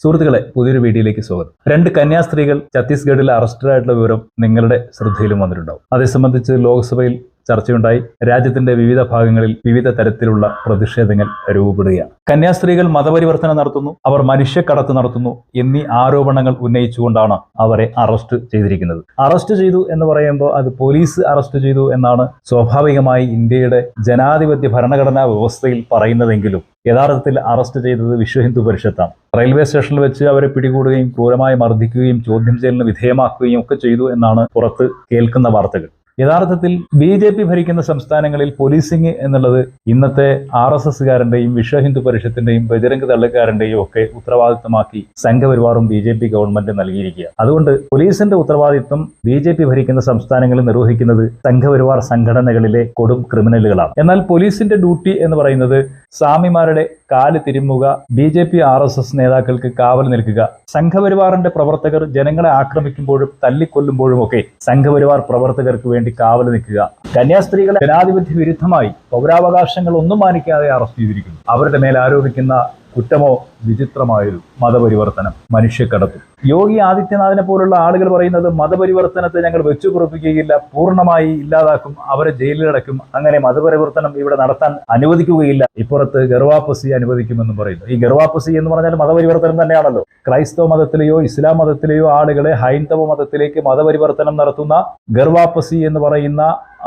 സുഹൃത്തുക്കളെ, പുതിയൊരു വീഡിയോയിലേക്ക് സ്വാഗതം. 2 കന്യാസ്ത്രീകൾ ഛത്തീസ്ഗഡിൽ അറസ്റ്റിലായിട്ടുള്ള വിവരം നിങ്ങളുടെ ശ്രദ്ധയിലും വന്നിട്ടുണ്ടാവും. അതേ സംബന്ധിച്ച് ലോക്സഭയിൽ ചർച്ചയുണ്ടായി. രാജ്യത്തിന്റെ വിവിധ ഭാഗങ്ങളിൽ വിവിധ തരത്തിലുള്ള പ്രതിഷേധങ്ങൾ രൂപപ്പെടുകയാണ്. കന്യാസ്ത്രീകൾ മതപരിവർത്തനം നടത്തുന്നു, അവർ മനുഷ്യക്കടത്ത് നടത്തുന്നു എന്നീ ആരോപണങ്ങൾ ഉന്നയിച്ചുകൊണ്ടാണ് അവരെ അറസ്റ്റ് ചെയ്തിരിക്കുന്നത്. അറസ്റ്റ് ചെയ്തു എന്ന് പറയുമ്പോൾ അത് പോലീസ് അറസ്റ്റ് ചെയ്തു എന്നാണ് സ്വാഭാവികമായി ഇന്ത്യയുടെ ജനാധിപത്യ ഭരണഘടനാ വ്യവസ്ഥയിൽ പറയുന്നതെങ്കിലും യഥാർത്ഥത്തിൽ അറസ്റ്റ് ചെയ്തത് വിശ്വ ഹിന്ദു പരിഷത്താണ്. റെയിൽവേ സ്റ്റേഷനിൽ വെച്ച് അവരെ പിടികൂടുകയും ക്രൂരമായി മർദ്ദിക്കുകയും ചോദ്യം ചെയ്യലിന് വിധേയമാക്കുകയും ഒക്കെ ചെയ്തു എന്നാണ് പുറത്ത് കേൾക്കുന്ന വാർത്തകൾ. യഥാർത്ഥത്തിൽ BJP ഭരിക്കുന്ന സംസ്ഥാനങ്ങളിൽ പോലീസിംഗ് എന്നുള്ളത് ഇന്നത്തെ RSSകാരന്റെയും വിശ്വ ഹിന്ദു പരിഷത്തിന്റെയും ബജരംഗ് ദളക്കാരന്റെയും ഒക്കെ ഉത്തരവാദിത്തമാക്കി സംഘപരിവാറും BJP ഗവൺമെന്റ് നൽകിയിരിക്കുക. അതുകൊണ്ട് പോലീസിന്റെ ഉത്തരവാദിത്വം BJP ഭരിക്കുന്ന സംസ്ഥാനങ്ങളിൽ നിർവഹിക്കുന്നത് സംഘപരിവാർ സംഘടനകളിലെ കൊടും ക്രിമിനലുകളാണ്. എന്നാൽ പോലീസിന്റെ ഡ്യൂട്ടി എന്ന് പറയുന്നത് സ്വാമിമാരുടെ കാല് തിരുമ്മുക, BJP RSS നേതാക്കൾക്ക് കാവൽ നിൽക്കുക, സംഘപരിവാറിന്റെ പ്രവർത്തകർ ജനങ്ങളെ ആക്രമിക്കുമ്പോഴും തല്ലിക്കൊല്ലുമ്പോഴും ഒക്കെ സംഘപരിവാർ പ്രവർത്തകർക്ക് വേണ്ടി കാവൽ നിൽക്കുക. കന്യാസ്ത്രീകളെ ജനാധിപത്യ വിരുദ്ധമായി പൗരാവകാശങ്ങൾ ഒന്നും മാനിക്കാതെ അറസ്റ്റ് ചെയ്തിരിക്കുന്നു. അവരുടെ മേൽ ആരോപിക്കുന്ന കുറ്റമോ വിചിത്രമായൊരു മതപരിവർത്തനം, മനുഷ്യക്കടത്ത്. യോഗി ആദിത്യനാഥിനെ പോലുള്ള ആളുകൾ പറയുന്നത് മതപരിവർത്തനത്തെ ഞങ്ങൾ വെച്ചു പുറപ്പിക്കുകയില്ല, പൂർണ്ണമായി ഇല്ലാതാക്കും, അവരെ ജയിലിലടക്കും, അങ്ങനെ മതപരിവർത്തനം ഇവിടെ നടത്താൻ അനുവദിക്കുകയില്ല, ഇപ്പുറത്ത് ഗർവാപ്പസി അനുവദിക്കുമെന്നും പറയുന്നു. ഈ ഗർവാപ്പസി എന്ന് പറഞ്ഞാൽ മതപരിവർത്തനം തന്നെയാണല്ലോ. ക്രൈസ്തവ മതത്തിലെയോ ഇസ്ലാം മതത്തിലെയോ ആളുകളെ ഹൈന്ദവ മതത്തിലേക്ക് മതപരിവർത്തനം നടത്തുന്ന ഗർവാപ്പസി എന്ന് പറയുന്ന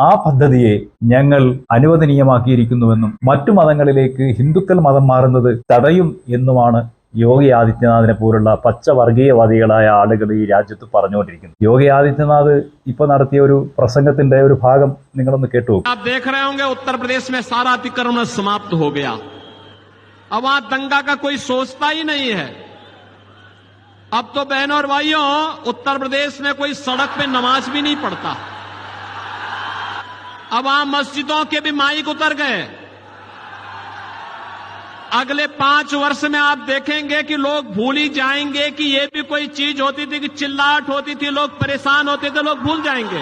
ആ പദ്ധതിയെ ഞങ്ങൾ അനുവദനീയമാക്കിയിരിക്കുന്നുവെന്നും മറ്റു മതങ്ങളിലേക്ക് ഹിന്ദുക്കൾ മതം മാറുന്നത് തടയും എന്നുമാണ് യോഗി ആദിത്യനാഥിനെ പോലുള്ള പച്ചവർഗീയവാദികളായ ആളുകൾ ഈ രാജ്യത്ത് പറഞ്ഞുകൊണ്ടിരിക്കുന്നു. യോഗി ആദിത്യനാഥ് ഇപ്പൊ നടത്തിയ ഒരു പ്രസംഗത്തിന്റെ ഒരു ഭാഗം നിങ്ങളൊന്ന് കേട്ടു. उत्तर में सारा अतिक्रमण समाप्त हो गया, अब वहां दंगा का कोई सोचता ही नहीं है. अब तो बहनों और भाइयों, उत्तर प्रदेश में कोई सड़क पे नमाज भी नहीं पढ़ता. अब वहां मस्जिदों के भी माइक उतर गए. अगले 5 वर्ष में आप देखेंगे कि लोग भूल ही जाएंगे कि ये भी कोई चीज होती थी, कि चिल्लाहट होती थी, लोग परेशान होते थे, लोग भूल जाएंगे.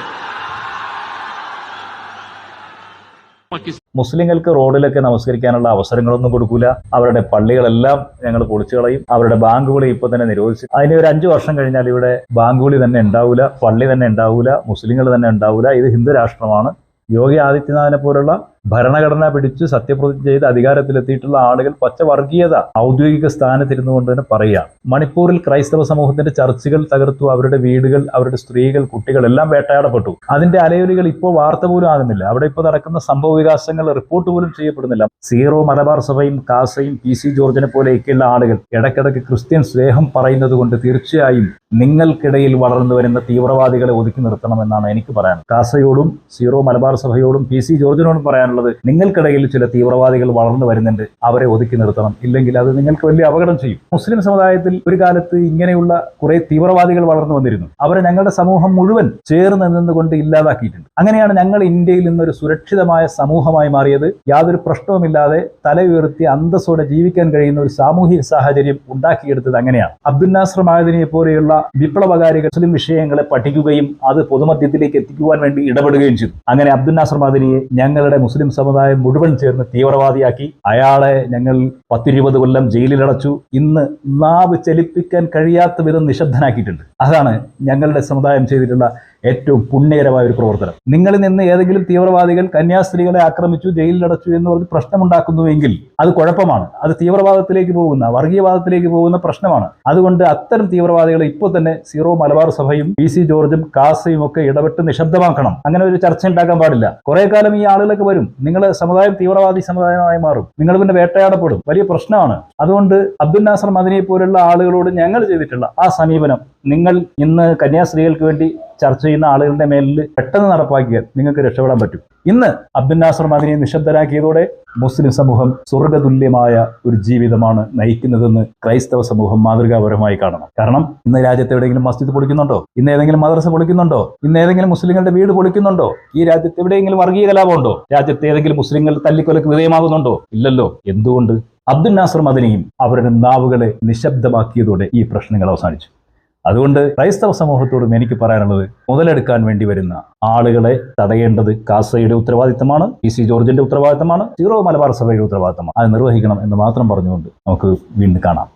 മുസ്ലിങ്ങൾക്ക് റോഡിലൊക്കെ നമസ്കരിക്കാനുള്ള അവസരങ്ങളൊന്നും കൊടുക്കൂല. അവരുടെ പള്ളികളെല്ലാം ഞങ്ങൾ പൊളിച്ചു കളയും. അവരുടെ ബാങ്കുകളി ഇപ്പൊ തന്നെ നിരോധിച്ചു. അതിന് ഒരു 5 വർഷം കഴിഞ്ഞാൽ ഇവിടെ ബാങ്കുകളി തന്നെ ഉണ്ടാവൂല, പള്ളി തന്നെ ഉണ്ടാവൂല, മുസ്ലിങ്ങൾ തന്നെ ഉണ്ടാവൂല. ഇത് ഹിന്ദു രാഷ്ട്രമാണ്. യോഗി ആദിത്യനാഥിനെ പോലുള്ള ഭരണഘടന പിടിച്ച് സത്യപ്രതിജ്ഞ ചെയ്ത് അധികാരത്തിലെത്തിയിട്ടുള്ള ആളുകൾ പച്ചവർഗീയത ഔദ്യോഗിക സ്ഥാനത്തിരുന്നു കൊണ്ട് തന്നെ പറയുക. മണിപ്പൂരിൽ ക്രൈസ്തവ സമൂഹത്തിന്റെ ചർച്ചുകൾ തകർത്തു, അവരുടെ വീടുകൾ, അവരുടെ സ്ത്രീകൾ, കുട്ടികൾ എല്ലാം വേട്ടയാടപ്പെട്ടു. അതിന്റെ അലയൊലികൾ ഇപ്പോൾ വാർത്ത പോലും ആകുന്നില്ല. അവിടെ ഇപ്പോൾ നടക്കുന്ന സംഭവ വികാസങ്ങൾ റിപ്പോർട്ട് പോലും ചെയ്യപ്പെടുന്നില്ല. സീറോ മലബാർ സഭയും കാസയും PC ജോർജിനെ പോലെയൊക്കെയുള്ള ആളുകൾ ഇടയ്ക്കിടയ്ക്ക് ക്രിസ്ത്യൻ സ്നേഹം പറയുന്നത് കൊണ്ട് തീർച്ചയായും നിങ്ങൾക്കിടയിൽ വളർന്നു വരുന്ന തീവ്രവാദികളെ ഒതുക്കി നിർത്തണമെന്നാണ് എനിക്ക് പറയാൻ. കാസയോടും സീറോ മലബാർ സഭയോടും PC ജോർജിനോടും പറയാൻ നിങ്ങൾക്കിടയിൽ ചില തീവ്രവാദികൾ വളർന്നു വരുന്നുണ്ട്, അവരെ ഒതുക്കി നിർത്തണം. ഇല്ലെങ്കിൽ അത് നിങ്ങൾക്ക് വലിയ അപകടം ചെയ്യും. മുസ്ലിം സമുദായത്തിൽ ഒരു കാലത്ത് ഇങ്ങനെയുള്ള കുറെ തീവ്രവാദികൾ വളർന്നു വന്നിരുന്നു. അവരെ ഞങ്ങളുടെ സമൂഹം മുഴുവൻ ചേർന്ന് നിന്നുകൊണ്ട് ഇല്ലാതാക്കിയിട്ടുണ്ട്. അങ്ങനെയാണ് ഞങ്ങൾ ഇന്ത്യയിൽ നിന്നൊരു സുരക്ഷിതമായ സമൂഹമായി മാറിയത്. യാതൊരു പ്രശ്നവുമില്ലാതെ തല ഉയർത്തി അന്തസ്സോടെ ജീവിക്കാൻ കഴിയുന്ന ഒരു സാമൂഹിക സാഹചര്യം ഉണ്ടാക്കിയെടുത്തത് അങ്ങനെയാണ്. അബ്ദുൽ നാസർ മഅദനിയെ പോലെയുള്ള വിപ്ലവകാരികൾ മുസ്ലിം വിഷയങ്ങളെ പഠിക്കുകയും അത് പൊതുമധ്യത്തിലേക്ക് എത്തിക്കുവാൻ വേണ്ടി ഇടപെടുകയും ചെയ്തു. അങ്ങനെ അബ്ദുൽ നാസർ മഅദനിയെ ഞങ്ങളുടെ മുസ്ലിം സമുദായം മുഴുവൻ ചേർന്ന് തീവ്രവാദിയാക്കി. അയാളെ ഞങ്ങൾ 10-20 കൊല്ലം ജയിലിലടച്ചു. ഇന്ന് നാവ് ചലിപ്പിക്കാൻ കഴിയാത്ത വിധം നിശബ്ദനാക്കിയിട്ടുണ്ട്. അതാണ് ഞങ്ങളുടെ സമുദായം ചെയ്തിട്ടുള്ള ഏറ്റവും പുണ്യകരമായ ഒരു പ്രവർത്തനം. നിങ്ങളിൽ നിന്ന് ഏതെങ്കിലും തീവ്രവാദികൾ കന്യാസ്ത്രീകളെ ആക്രമിച്ചു, ജയിലിലടച്ചു എന്ന് പറഞ്ഞ് പ്രശ്നമുണ്ടാക്കുന്നുവെങ്കിൽ അത് കുഴപ്പമാണ്. അത് തീവ്രവാദത്തിലേക്ക് പോകുന്ന, വർഗീയവാദത്തിലേക്ക് പോകുന്ന പ്രശ്നമാണ്. അതുകൊണ്ട് അത്തരം തീവ്രവാദികളെ ഇപ്പോൾ തന്നെ സീറോ മലബാർ സഭയും PC ജോർജും കാസയും ഒക്കെ ഇടപെട്ട് നിശബ്ദമാക്കണം. അങ്ങനെ ഒരു ചർച്ച ഉണ്ടാക്കാൻ പാടില്ല. കുറെ കാലം ഈ ആളുകളൊക്കെ വരും, നിങ്ങളുടെ സമുദായം തീവ്രവാദി സമുദായമായി മാറും, നിങ്ങൾ പിന്നെ വേട്ടയാടപ്പെടും, വലിയ പ്രശ്നമാണ്. അതുകൊണ്ട് അബ്ദുൽ നാസർ മദനിയെ പോലുള്ള ആളുകളോട് ഞങ്ങൾ ചെയ്തിട്ടുള്ള ആ സമീപനം നിങ്ങൾ ഇന്ന് കന്യാസ്ത്രീകൾക്ക് വേണ്ടി ചർച്ച ചെയ്യുന്ന ആളുകളുടെ മേലിൽ പെട്ടെന്ന് നടപ്പാക്കിയാൽ നിങ്ങൾക്ക് രക്ഷപ്പെടാൻ പറ്റും. ഇന്ന് അബ്ദുൽ നാസർ മദനിയെ നിശബ്ദരാക്കിയതോടെ മുസ്ലിം സമൂഹം സ്വർഗതുല്യമായ ഒരു ജീവിതമാണ് നയിക്കുന്നതെന്ന് ക്രൈസ്തവ സമൂഹം മാതൃകാപരമായി കാണണം. കാരണം ഇന്ന് രാജ്യത്ത് എവിടെയെങ്കിലും മസ്ജിദ് പൊളിക്കുന്നുണ്ടോ? ഇന്ന് ഏതെങ്കിലും മദ്രസ പൊളിക്കുന്നുണ്ടോ? ഇന്ന് ഏതെങ്കിലും മുസ്ലിങ്ങളുടെ വീട് പൊളിക്കുന്നുണ്ടോ? ഈ രാജ്യത്ത് എവിടെയെങ്കിലും വർഗീയ കലാപമുണ്ടോ? രാജ്യത്ത് ഏതെങ്കിലും മുസ്ലിങ്ങൾ തല്ലിക്കൊലക്ക് വിധേയമാകുന്നുണ്ടോ? ഇല്ലല്ലോ. എന്തുകൊണ്ട്? അബ്ദുൽ നാസർ മദനിയും അവരുടെ നാവുകളെ നിശബ്ദമാക്കിയതോടെ ഈ പ്രശ്നങ്ങൾ അവസാനിച്ചു. അതുകൊണ്ട് ക്രൈസ്തവ സമൂഹത്തോടും എനിക്ക് പറയാനുള്ളത്, മുതലെടുക്കാൻ വേണ്ടി വരുന്ന ആളുകളെ തടയേണ്ടത് കാസയുടെ ഉത്തരവാദിത്തമാണ്, PC ജോർജിന്റെ ഉത്തരവാദിത്തമാണ്, സീറോ മലബാർ സഭയുടെ ഉത്തരവാദിത്തമാണ്. അത് നിർവഹിക്കണം എന്ന് മാത്രം പറഞ്ഞുകൊണ്ട് നമുക്ക് വീണ്ടും കാണാം.